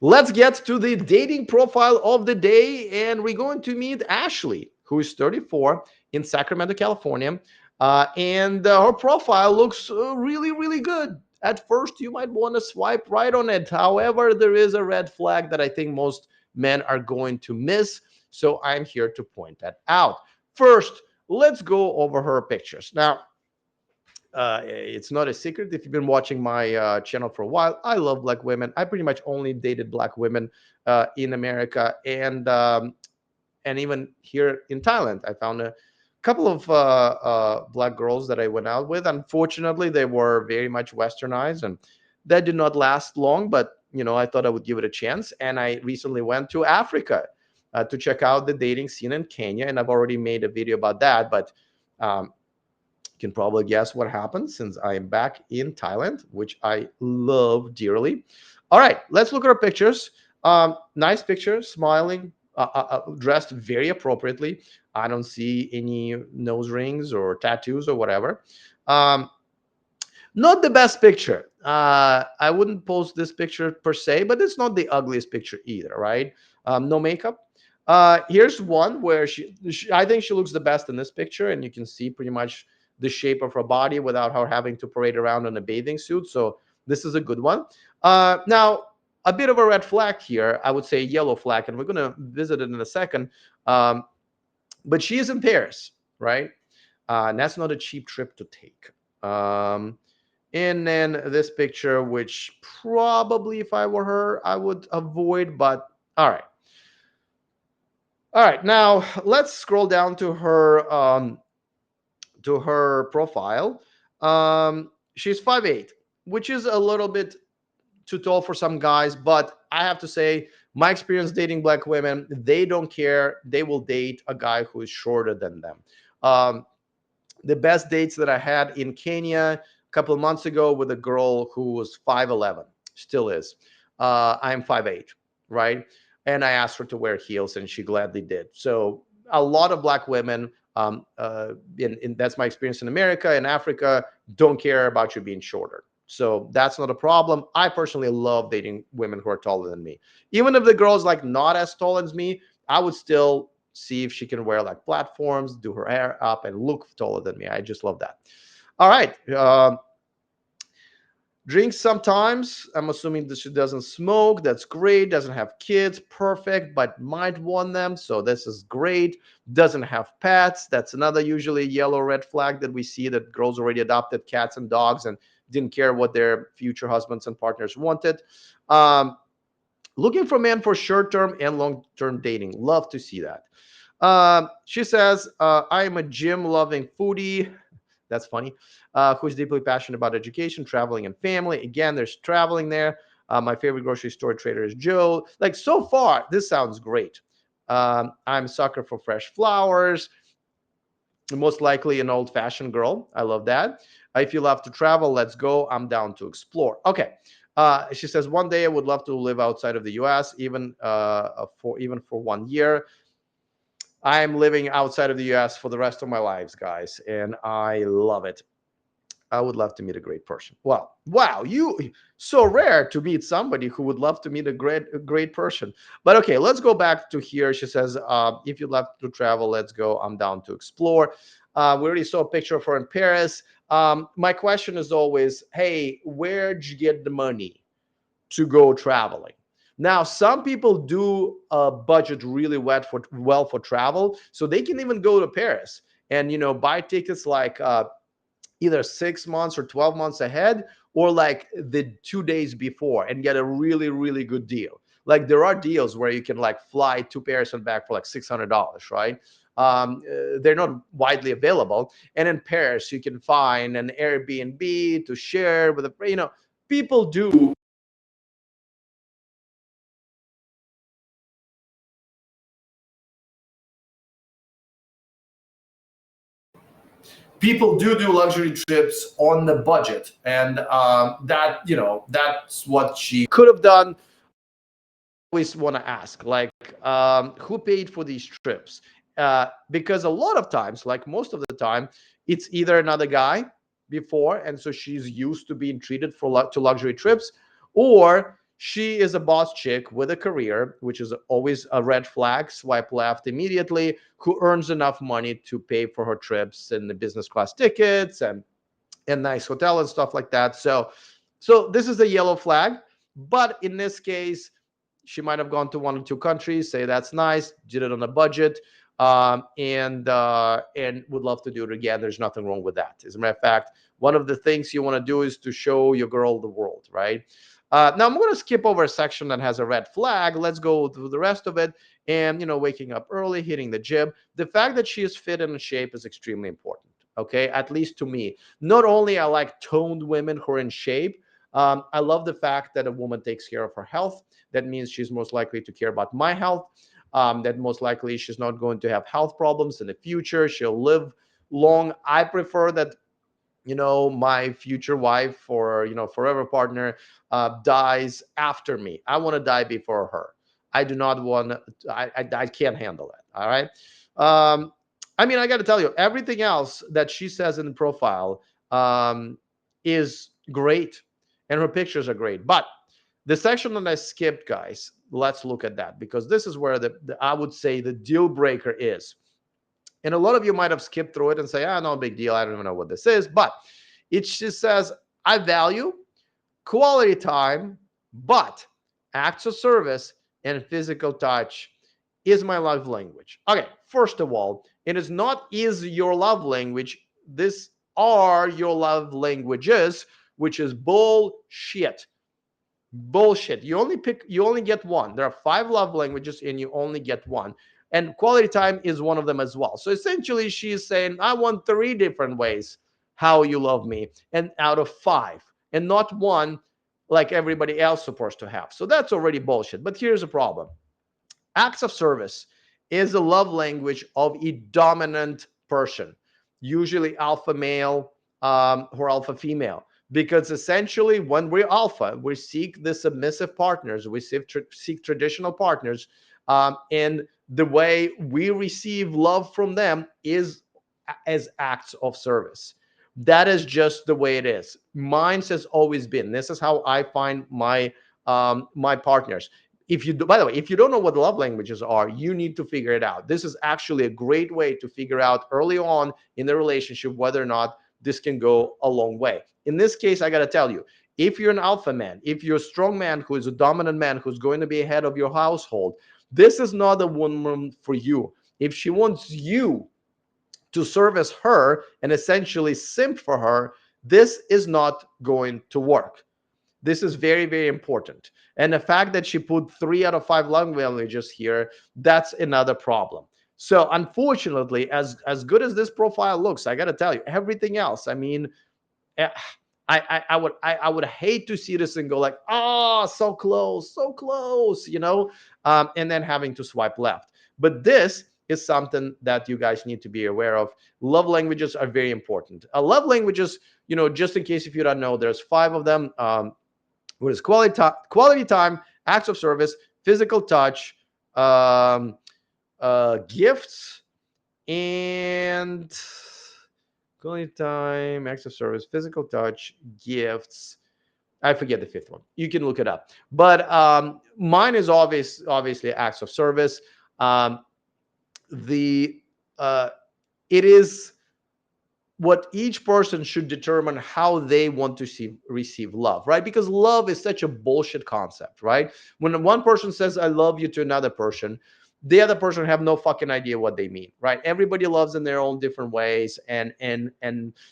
Let's get to the dating profile of the day, and we're going to meet Ashley, who is 34 in Sacramento, California. And her profile looks really, really good. At first, you might want to swipe right on it. However, there is a red flag that I think most men are going to miss. So I'm here to point that out. First, let's go over her pictures. Now, it's not a secret if you've been watching my channel for a while. I love black women. I pretty much only dated black women in America, and even here in Thailand, I found a couple of black girls that I went out with. Unfortunately, they were very much westernized, and that did not last long. But I thought I would give it a chance, and I recently went to Africa to check out the dating scene in Kenya, and I've already made a video about that. But um, can probably guess what happened since I am back in Thailand, which I love dearly. All right, let's look at our pictures. Nice picture, smiling, dressed very appropriately. I don't see any nose rings or tattoos or whatever. Um, Not the best picture. I wouldn't post this picture per se, but it's not the ugliest picture either, right? No makeup. Here's one where I think she looks the best in this picture, and you can see pretty much the shape of her body without her having to parade around in a bathing suit. So this is a good one. Now, a bit of a red flag here, I would say yellow flag, and we're going to visit it in a second. Um, but she is in Paris, right? And that's not a cheap trip to take. And then this picture, which probably if I were her, I would avoid, but all right. All right, now let's scroll down to her profile. She's 5'8", which is a little bit too tall for some guys, but I have to say, my experience dating black women, they don't care. They will date a guy who is shorter than them. Um, the best dates that I had in Kenya a couple of months ago with a girl who was 5'11", still is. I'm 5'8", right? And I asked her to wear heels, and she gladly did. So a lot of black women, that's my experience in America and Africa, don't care about you being shorter. So that's not a problem. I personally love dating women who are taller than me. Even if the girl's like not as tall as me, I would still see if she can wear like platforms, do her hair up, and look taller than me. I just love that. All right. Drinks sometimes. I'm assuming that she doesn't smoke. That's great. Doesn't have kids. Perfect, but might want them. So this is great. Doesn't have pets. That's another usually yellow red flag that we see, that girls already adopted cats and dogs and didn't care what their future husbands and partners wanted. Um, Looking for men for short-term and long-term dating. Love to see that. She says, I am a gym-loving foodie. That's funny. Who's deeply passionate about education, traveling, and family. Again, there's traveling there. My favorite grocery store trader is Joe. Like, so far, this sounds great. I'm a sucker for fresh flowers. Most likely an old-fashioned girl. I love that. If you love to travel, let's go. I'm down to explore. Okay. She says, one day I would love to live outside of the U.S., even for 1 year. I'm living outside of the US for the rest of my lives, guys, and I love it. I would love to meet a great person. Well, wow, you so rare to meet somebody who would love to meet a great person. But okay, let's go back to here. She says, if you'd love to travel, let's go. I'm down to explore. We already saw a picture of her in Paris. My question is always, hey, where'd you get the money to go traveling? Now, some people do budget really well for travel, so they can even go to Paris and buy tickets like either 6 months or 12 months ahead, or like the 2 days before, and get a really, really good deal. Like, there are deals where you can like fly to Paris and back for like $600, right? They're not widely available. And in Paris, you can find an Airbnb to share with people do. People do luxury trips on the budget, and that's what she could have done. Always want to ask, like, who paid for these trips? Because a lot of times, like most of the time, it's either another guy before, and so she's used to being treated to luxury trips, or She is a boss chick with a career, which is always a red flag. Swipe left immediately. Who earns enough money to pay for her trips and the business class tickets and nice hotel and stuff like that. So this is a yellow flag. But in this case, she might have gone to one or two countries, say that's nice, did it on a budget, and would love to do it again. There's nothing wrong with that. As a matter of fact, one of the things you want to do is to show your girl the world, right? Now I'm going to skip over a section that has a red flag. Let's go through the rest of it. And waking up early, hitting the gym. The fact that she is fit and in shape is extremely important. Okay, at least to me. Not only I like toned women who are in shape. I love the fact that a woman takes care of her health. That means she's most likely to care about my health. That most likely she's not going to have health problems in the future. She'll live long. I prefer that my future wife or forever partner dies after me. I want to die before her. I do not want. I can't handle that. All right. I mean, I got to tell you, everything else that she says in the profile is great, and her pictures are great. But the section that I skipped, guys, let's look at that, because this is where the I would say the deal breaker is. And a lot of you might have skipped through it and say, no big deal. I don't even know what this is. But it just says, I value quality time, but acts of service and physical touch is my love language. Okay, first of all, it is not is your love language. This are your love languages, which is bullshit. Bullshit. You only get one. There are 5 love languages and you only get one. And quality time is one of them as well. So essentially she's saying, I want 3 different ways how you love me, and out of 5, and not one like everybody else supposed to have. So that's already bullshit. But here's the problem. Acts of service is the love language of a dominant person, usually alpha male or alpha female. Because essentially, when we're alpha, we seek the submissive partners, we seek traditional partners, and the way we receive love from them is as acts of service. That is just the way it is. Mine has always been. This is how I find my partners. If you do, by the way, if you don't know what love languages are, you need to figure it out. This is actually a great way to figure out early on in the relationship whether or not this can go a long way. In this case, I got to tell you, if you're an alpha man, if you're a strong man who is a dominant man who's going to be head of your household, this is not a woman for you. If she wants you to service her and essentially simp for her, this is not going to work. This is very, very important. And the fact that she put 3 out of 5 love languages here, that's another problem. So unfortunately, as good as this profile looks, I got to tell you, everything else, I mean, eh, I would hate to see this and go like, so close, and then having to swipe left. But this is something that you guys need to be aware of. Love languages are very important. Love languages, just in case if you don't know, there's 5 of them. What is quality time, acts of service, physical touch, gifts, and quality time, acts of service, physical touch, gifts. I forget the 5th one. You can look it up. But mine is obviously acts of service. The it is what each person should determine how they want to receive love, right? Because love is such a bullshit concept, right? When one person says I love you to another person, the other person have no fucking idea what they mean, right? Everybody loves in their own different ways, and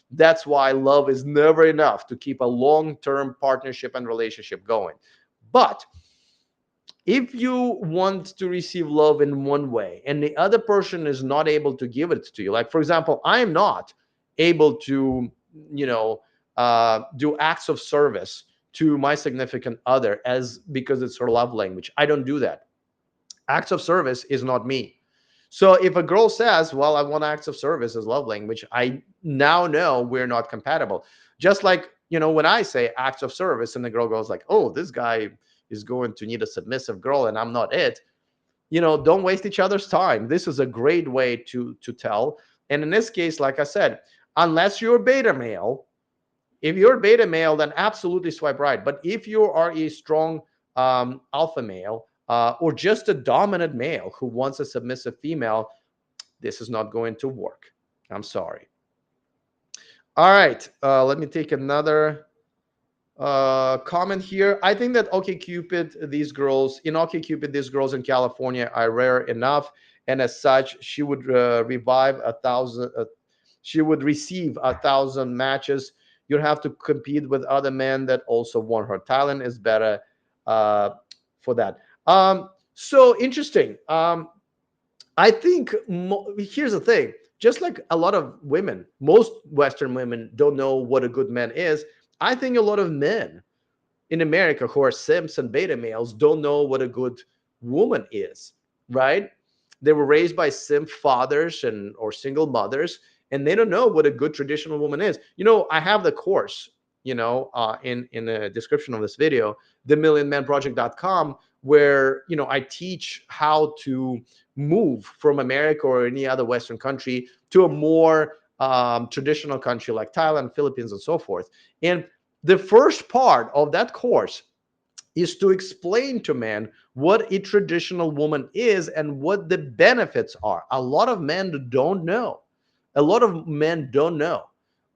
that's why love is never enough to keep a long-term partnership and relationship going. But if you want to receive love in one way and the other person is not able to give it to you, like for example, I am not able to do acts of service to my significant other as because it's her love language. I don't do that. Acts of service is not me. So if a girl says, well, I want acts of service as love language, I now know we're not compatible. Just like, when I say acts of service and the girl goes like, oh, this guy is going to need a submissive girl and I'm not it, don't waste each other's time. This is a great way to tell. And in this case, like I said, unless you're beta male, if you're beta male, then absolutely swipe right. But if you are a strong alpha male, or just a dominant male who wants a submissive female, this is not going to work. I'm sorry. All right, let me take another comment here. I think that OkCupid, these girls in California are rare enough, and as such, she would she would receive 1,000 matches. You'd have to compete with other men that also want her. Thailand is better for that. So interesting. I think here's the thing. Just like a lot of women, most Western women don't know what a good man is. I think a lot of men in America who are simps and beta males don't know what a good woman is, right? They were raised by simp fathers and or single mothers, and they don't know what a good traditional woman is. I have the course, in the description of this video, themillionmanproject.com, where I teach how to move from America or any other Western country to a more traditional country like Thailand, Philippines, and so forth. And the first part of that course is to explain to men what a traditional woman is and what the benefits are. A lot of men don't know. A lot of men don't know.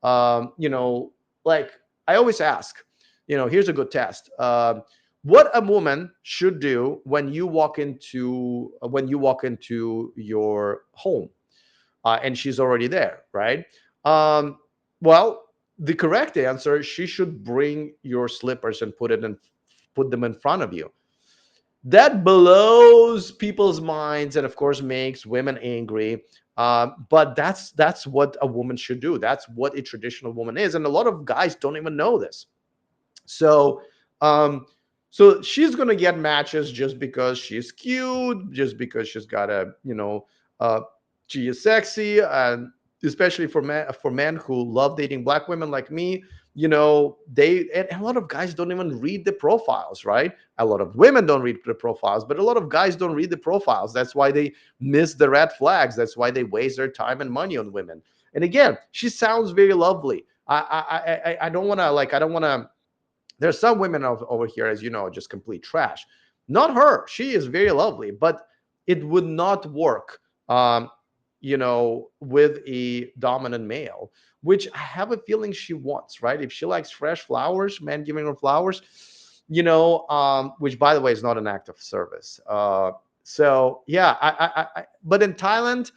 Like I always ask, here's a good test. What a woman should do when you walk into your home, and she's already there, right? Well, the correct answer: she should bring your slippers and put them in front of you. That blows people's minds and of course makes women angry. But that's what a woman should do. That's what a traditional woman is, and a lot of guys don't even know this. So so she's gonna get matches just because she's cute, just because she's got she is sexy, and especially for men who love dating black women like me. They and a lot of guys don't even read the profiles, right? A lot of women don't read the profiles, but a lot of guys don't read the profiles. That's why they miss the red flags. That's why they waste their time and money on women. And again, she sounds very lovely. I don't want to there's some women over here, as you know, just complete trash. Not her. She is very lovely, but it would not work, with a dominant male, which I have a feeling she wants, right? If she likes fresh flowers, man giving her flowers, which by the way is not an act of service. So yeah, but in Thailand,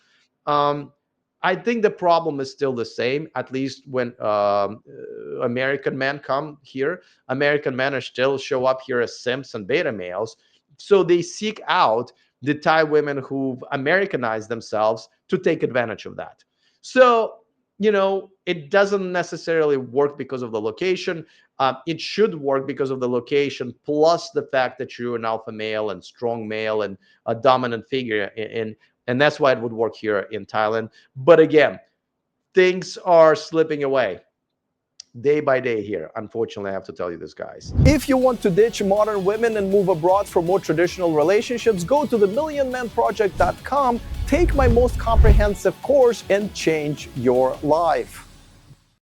I think the problem is still the same. At least when American men come here, American men are still show up here as simps and beta males. So they seek out the Thai women who've Americanized themselves to take advantage of that. So it doesn't necessarily work because of the location. It should work because of the location, plus the fact that you're an alpha male and strong male and a dominant figure and that's why it would work here in Thailand. But again, things are slipping away day by day here. Unfortunately, I have to tell you this, guys. If you want to ditch modern women and move abroad for more traditional relationships, go to themillionmanproject.com, take my most comprehensive course, and change your life.